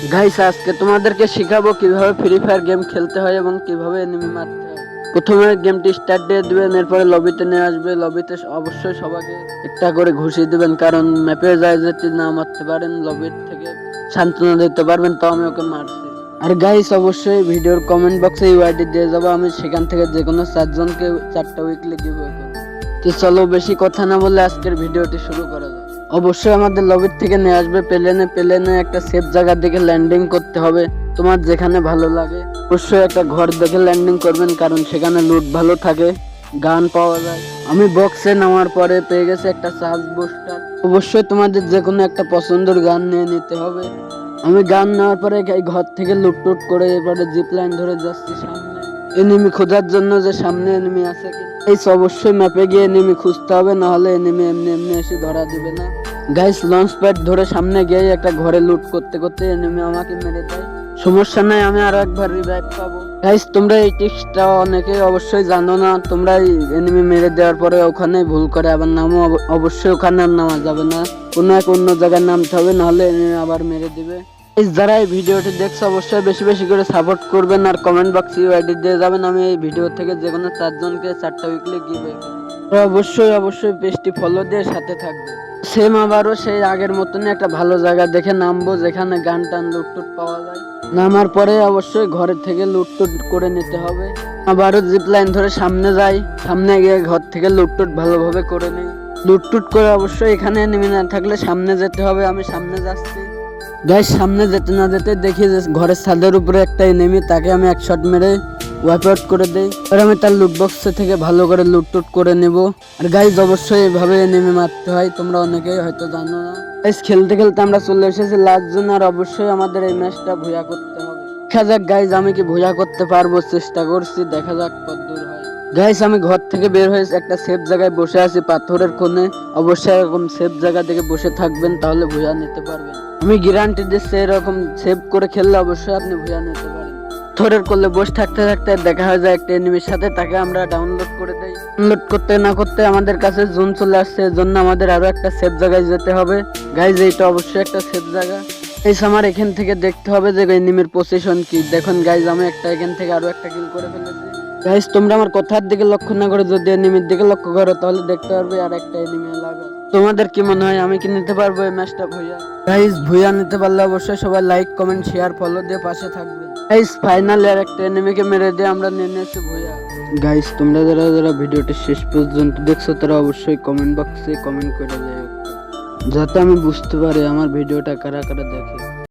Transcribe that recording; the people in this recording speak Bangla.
গাইস আজকে তোমাদেরকে শিখাবো কিভাবে ফ্রি ফায়ার গেম খেলতে হয় এবং কিভাবে এনিমি মারতে হয়। প্রথমে গেমটি স্টার্ট দিয়ে দিবেন, এরপরে লবিতে নিয়ে আসবে। লবিতে অবশ্যই সবাইকে একটা করে ঘুষি দিবেন, কারণ ম্যাপে যায় যদি না মারতে পারেন লবির থেকে সান্ত্বনা দিতে পারবেন তো আমি ওকে মারছি। আর গাইস অবশ্যই ভিডিওর কমেন্ট বক্সে ইউআইডি দিয়ে যাবো, আমি সেখান থেকে যে কোনো 4 জনকে 4টা উইকলি গিভওয়ে করবো। তো চলো বেশি কথা না বলে আজকের ভিডিওটি শুরু করা যাক। অবশ্যই আমাদের লবির থেকে নিয়ে আসবে প্লেনে একটা সেফ জায়গা দেখে ল্যান্ডিং করতে হবে, তোমার যেখানে ভালো লাগে। অবশ্যই একটা ঘর দেখে ল্যান্ডিং করবেন, কারণ সেখানে লুট ভালো থাকে, গান পাওয়া যায়। আমি বক্সে নামার পরে পেয়ে গেছি একটা চার্জ বুস্টার। অবশ্যই তোমাদের যে কোনো একটা পছন্দের গান নিয়ে নিতে হবে। আমি গান নেওয়ার পরে এই ঘর থেকে লুট করে এরপরে জিপ লাইন ধরে যাচ্ছি সামনে এনিমি খোঁজার জন্য, যে সামনে এনিমি আছে কি। এই অবশ্যই ম্যাপে গিয়ে এনিমি খুঁজতে হবে, না হলে এনিমি এমনি এমনি এসে ধরা দিবে না। গাইস লঞ্চ প্যাড ধরে সামনে গিয়ে একটা ঘরে লুট করতে করতে এনিমি আমাকে মেরে দেয়। সমস্যা নাই, আমি আরো একবার রিভাইভ পাবো। গাইস তোমরা এই টিপসটা অনেকে অবশ্যই জানো না, তোমরা এনিমি মেরে দেওয়ার পরে ওখানে ভুল করে আবার নামো। অবশ্যই ওখানে আর নামা যাবে না, অন্য জায়গায় নামতে হবে, নাহলে এনিমি আবার মেরে দিবে। যারা এই ভিডিওটি দেখছো অবশ্যই বেশি বেশি করে সাপোর্ট করবেন আর কমেন্ট বক্সে ইউআইডি দিয়ে যাবেন। আমি এই ভিডিও থেকে যে কোনো 4 জনকে 4টা উইকলি গিভওয়ে করব। অবশ্যই পেজটি ফলো দিয়ে সাথে থাকবে। সেম আবারও সেই আগের মতনই একটা ভালো জায়গা দেখে নামবো, যেখানে গান টান লুটটুট পাওয়া যায়। নামার পরে অবশ্যই ঘরের থেকে লুটটুট করে নিতে হবে। আবারও জিপ লাইন ধরে সামনে যাই, সামনে গিয়ে ঘর থেকে লুটটুট ভালোভাবে করে নেই। লুটটুট করে অবশ্যই এখানে নেমে না থাকলে সামনে যেতে হবে, আমি সামনে যাচ্ছি। গাইস সামনে যেতে না যেতে দেখি যে ঘরের ছাদের উপরে একটা এনিমি, তাকে আমি এক শট মেরে ওয়াইপ আউট করে দেই। আর আমি তার লুট বক্স থেকে ভালো করে লুটটুট করে নেব। আর গাইস অবশ্যই এভাবে এনিমি মারতে হয়, তোমরা অনেকেই হয়তো জানো না। গাইস খেলতে খেলতে আমরা চলে এসেছি লাস্ট জোন, আর অবশ্যই আমাদের এই ম্যাচটা ভুয়া করতে হবে। দেখা যাক গাইস আমি কি ভুয়া করতে পারবো, চেষ্টা করছি, দেখা যাক কতদূর হয়। গাইস আমি ঘর থেকে বের হয়ে একটা সেফ জায়গায় বসে আছি পাথরের কোণে। অবশ্যই এরকম সেফ জায়গা থেকে বসে থাকবেন, তাহলে ভুয়া নিতে পারবেন। আমি গ্যারান্টি দিচ্ছি এরকম সেভ করে খেললে অবশ্যই আপনি ভুয়া নিতে পারেন। থরের করলে বসে থাকতে থাকতে দেখা হয়ে যায় একটা এনিমির সাথে, তাকে আমরা ডাউনলোড করে দেই। ডাউনলোড করতে না করতে আমাদের কাছে জোন চলে আসছে, এর জন্য আমাদের আরো একটা সেফ জায়গায় যেতে হবে। গাইজ এইটা অবশ্যই একটা সেফ জায়গা। এই আমার এখান থেকে দেখতে হবে যে এনিমির পজিশন কি। দেখুন গাইজ আমি এখান থেকে আরো একটা কিল করে ফেলেছি। গাইজ তোমরা আমার কথার দিকে লক্ষ্য না করে যদি এনিমির দিকে লক্ষ্য করো, তাহলে দেখতে পারবে আর একটা এনিমি লাগা। তোমাদের কি মনে হয় আমি কি নিতে পারবো এই ম্যাচটা ভুয়া? গাইজ ভুয়া নিতে পারলে অবশ্যই সবাই লাইক কমেন্ট শেয়ার ফলো দিয়ে পাশে থাকবেন। গাইজ ফাইনাল আর একটা এনিমিকে মেরে দিয়ে আমরা নিয়ে নিয়েছি ভুয়া। গাইজ তোমরা যারা ভিডিওটি শেষ পর্যন্ত দেখছো তারা অবশ্যই কমেন্ট বক্সে কমেন্ট করে দেয়, যাতে আমি বুঝতে পারি আমার ভিডিওটা কারা কারা দেখে।